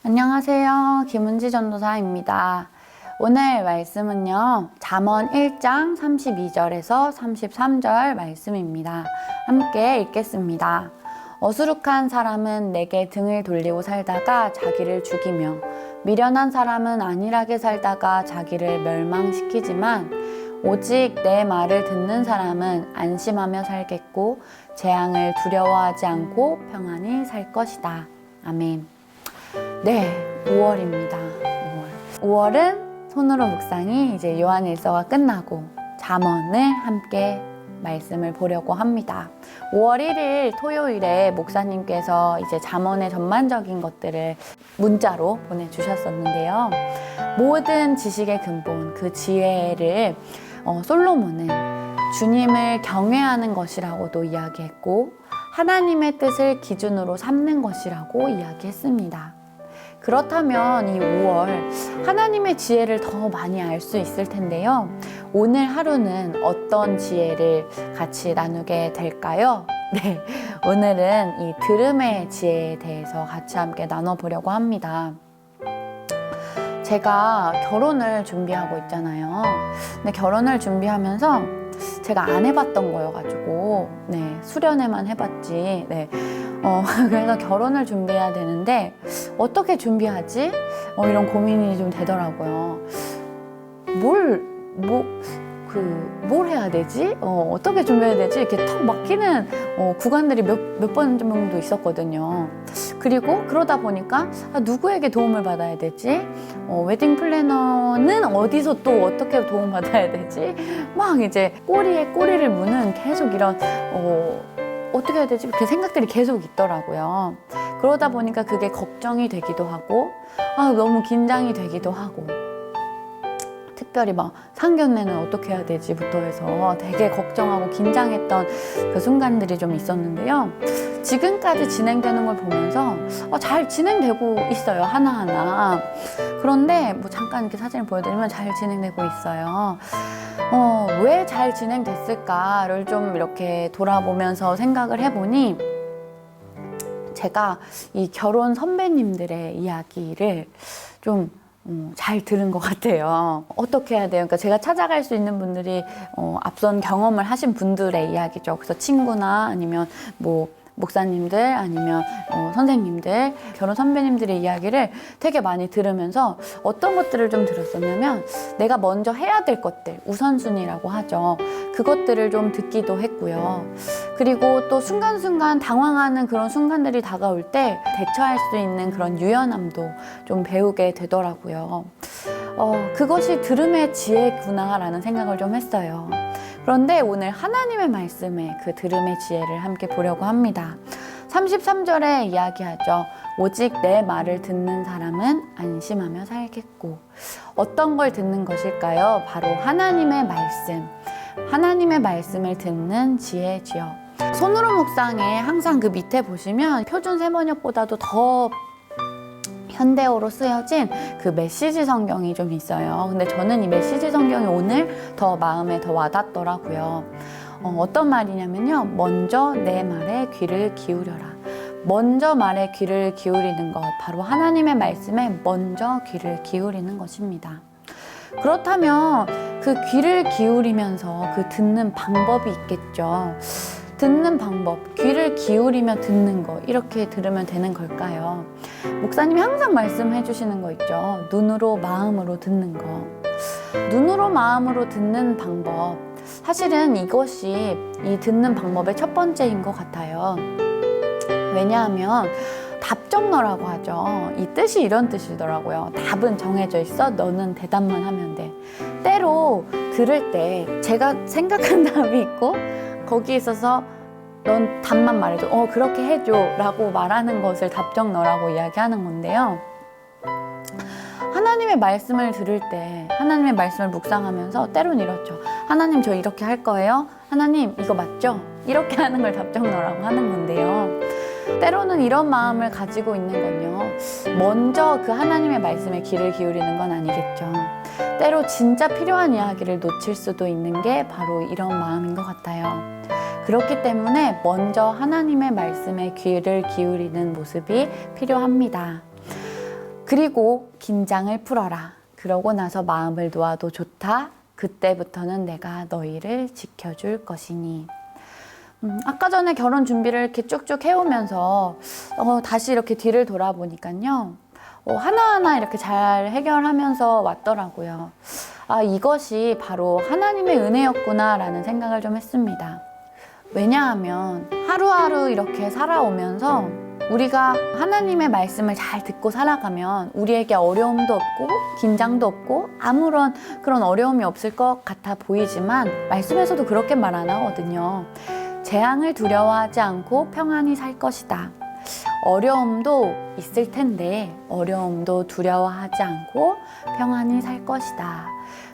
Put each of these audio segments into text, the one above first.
안녕하세요. 김은지 전도사입니다. 오늘 말씀은요, 잠언 1장 32절에서 33절 말씀입니다. 함께 읽겠습니다. 어수룩한 사람은 내게 등을 돌리고 살다가 자기를 죽이며 미련한 사람은 안일하게 살다가 자기를 멸망시키지만 오직 내 말을 듣는 사람은 안심하며 살겠고 재앙을 두려워하지 않고 평안히 살 것이다. 아멘. 네, 5월입니다. 5월은 손으로 묵상이 이제 요한일서가 끝나고 잠언을 함께 말씀을 보려고 합니다. 5월 1일 토요일에 목사님께서 이제 잠언의 전반적인 것들을 문자로 보내주셨었는데요. 모든 지식의 근본, 그 지혜를 솔로몬은 주님을 경외하는 것이라고도 이야기했고 하나님의 뜻을 기준으로 삼는 것이라고 이야기했습니다. 그렇다면 이 5월 하나님의 지혜를 더 많이 알 수 있을 텐데요. 오늘 하루는 어떤 지혜를 같이 나누게 될까요? 네, 오늘은 이 들음의 지혜에 대해서 같이 함께 나눠보려고 합니다. 제가 결혼을 준비하고 있잖아요. 근데 결혼을 준비하면서 제가 안 해봤던 거여가지고 수련회만 해봤지. 그래서 결혼을 준비해야 되는데 어떻게 준비하지? 이런 고민이 좀 되더라고요. 뭘 해야 되지? 어떻게 준비해야 되지? 이렇게 턱 막히는 구간들이 몇 번 정도 있었거든요. 그리고 그러다 보니까 누구에게 도움을 받아야 되지? 웨딩 플래너는 어디서 또 어떻게 도움 받아야 되지? 막 이제 꼬리에 꼬리를 무는 계속 이런 어떻게 해야 되지? 이렇게 생각들이 계속 있더라고요. 그러다 보니까 그게 걱정이 되기도 하고 너무 긴장이 되기도 하고 특별히 막 상견례는 어떻게 해야 되지부터 해서 되게 걱정하고 긴장했던 그 순간들이 좀 있었는데요. 지금까지 진행되는 걸 보면서 잘 진행되고 있어요. 하나하나. 그런데 잠깐 이렇게 사진을 보여드리면 잘 진행되고 있어요. 왜 잘 진행됐을까를 좀 이렇게 돌아보면서 생각을 해보니 제가 이 결혼 선배님들의 이야기를 좀 잘 들은 것 같아요. 어떻게 해야 돼요? 그러니까 제가 찾아갈 수 있는 분들이 앞선 경험을 하신 분들의 이야기죠. 그래서 친구나 아니면 목사님들 아니면 선생님들, 결혼 선배님들의 이야기를 되게 많이 들으면서 어떤 것들을 좀 들었었냐면 내가 먼저 해야 될 것들, 우선순위라고 하죠. 그것들을 좀 듣기도 했고요. 그리고 또 순간순간 당황하는 그런 순간들이 다가올 때 대처할 수 있는 그런 유연함도 좀 배우게 되더라고요. 그것이 들음의 지혜구나라는 생각을 좀 했어요. 그런데 오늘 하나님의 말씀에 그 들음의 지혜를 함께 보려고 합니다. 33절에 이야기하죠. 오직 내 말을 듣는 사람은 안심하며 살겠고. 어떤 걸 듣는 것일까요? 바로 하나님의 말씀. 하나님의 말씀을 듣는 지혜지요. 손으로 묵상에 항상 그 밑에 보시면 표준 세번역보다도 더 현대어로 쓰여진 그 메시지 성경이 좀 있어요. 근데 저는 이 메시지 성경이 오늘 더 마음에 더 와닿더라고요. 어떤 말이냐면요. 먼저 내 말에 귀를 기울여라. 먼저 말에 귀를 기울이는 것, 바로 하나님의 말씀에 먼저 귀를 기울이는 것입니다. 그렇다면 그 귀를 기울이면서 그 듣는 방법이 있겠죠. 듣는 방법, 귀를 기울이며 듣는 거, 이렇게 들으면 되는 걸까요? 목사님이 항상 말씀해 주시는 거 있죠. 눈으로 마음으로 듣는 거. 눈으로 마음으로 듣는 방법. 사실은 이것이 이 듣는 방법의 첫 번째인 것 같아요. 왜냐하면 답정너라고 하죠. 이 뜻이 이런 뜻이더라고요. 답은 정해져 있어. 너는 대답만 하면 돼. 때로 들을 때 제가 생각한 답이 있고 거기에 있어서 넌 답만 말해줘. 그렇게 해줘 라고 말하는 것을 답정너라고 이야기하는 건데요. 하나님의 말씀을 들을 때 하나님의 말씀을 묵상하면서 때론 이렇죠. 하나님 저 이렇게 할 거예요. 하나님 이거 맞죠? 이렇게 하는 걸 답정너라고 하는 건데요. 때로는 이런 마음을 가지고 있는 건요. 먼저 그 하나님의 말씀에 귀를 기울이는 건 아니겠죠. 때로 진짜 필요한 이야기를 놓칠 수도 있는 게 바로 이런 마음인 것 같아요. 그렇기 때문에 먼저 하나님의 말씀에 귀를 기울이는 모습이 필요합니다. 그리고 긴장을 풀어라. 그러고 나서 마음을 놓아도 좋다. 그때부터는 내가 너희를 지켜줄 것이니. 아까 전에 결혼 준비를 이렇게 쭉쭉 해오면서 다시 이렇게 뒤를 돌아보니까요. 하나하나 이렇게 잘 해결하면서 왔더라고요. 아, 이것이 바로 하나님의 은혜였구나라는 생각을 좀 했습니다. 왜냐하면 하루하루 이렇게 살아오면서 우리가 하나님의 말씀을 잘 듣고 살아가면 우리에게 어려움도 없고 긴장도 없고 아무런 그런 어려움이 없을 것 같아 보이지만 말씀에서도 그렇게 말 안 하거든요. 재앙을 두려워하지 않고 평안히 살 것이다. 어려움도 있을 텐데 어려움도 두려워하지 않고 평안히 살 것이다.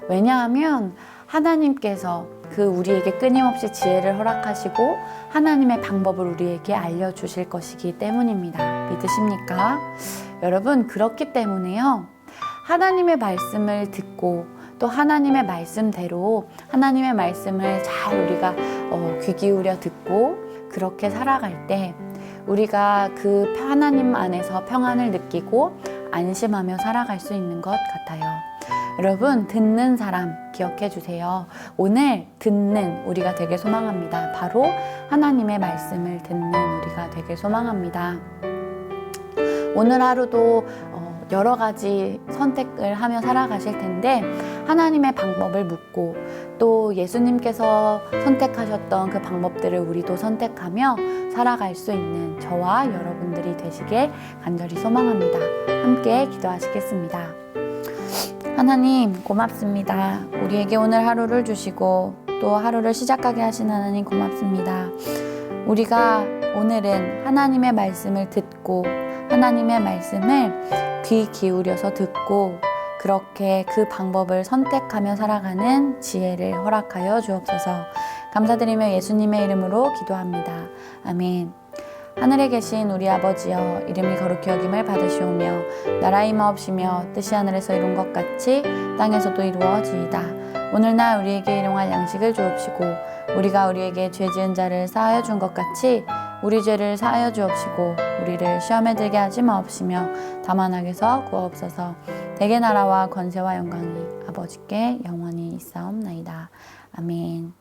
왜냐하면 하나님께서 우리에게 끊임없이 지혜를 허락하시고 하나님의 방법을 우리에게 알려주실 것이기 때문입니다. 믿으십니까? 여러분, 그렇기 때문에요. 하나님의 말씀을 듣고 또 하나님의 말씀대로 하나님의 말씀을 잘 우리가 귀 기울여 듣고 그렇게 살아갈 때 우리가 그 하나님 안에서 평안을 느끼고 안심하며 살아갈 수 있는 것 같아요. 여러분, 듣는 사람 기억해 주세요. 오늘 듣는 우리가 되길 소망합니다. 바로 하나님의 말씀을 듣는 우리가 되길 소망합니다. 오늘 하루도 여러 가지 선택을 하며 살아가실 텐데 하나님의 방법을 묻고 또 예수님께서 선택하셨던 그 방법들을 우리도 선택하며 살아갈 수 있는 저와 여러분들이 되시길 간절히 소망합니다. 함께 기도하시겠습니다. 하나님, 고맙습니다. 우리에게 오늘 하루를 주시고 또 하루를 시작하게 하신 하나님 고맙습니다. 우리가 오늘은 하나님의 말씀을 듣고 하나님의 말씀을 귀 기울여서 듣고 그렇게 그 방법을 선택하며 살아가는 지혜를 허락하여 주옵소서. 감사드리며 예수님의 이름으로 기도합니다. 아멘. 하늘에 계신 우리 아버지여, 이름이 거룩히 여김을 받으시오며 나라의 마옵시며 뜻이 하늘에서 이룬 것 같이 땅에서도 이루어지이다. 오늘날 우리에게 일용할 양식을 주옵시고 우리가 우리에게 죄 지은 자를 사하여 준 것 같이 우리 죄를 사하여 주옵시고 우리를 시험에 들게 하지 마옵시며 다만 악에서 구하옵소서. 대개 나라와 권세와 영광이 아버지께 영원히 있사옵나이다. 아멘.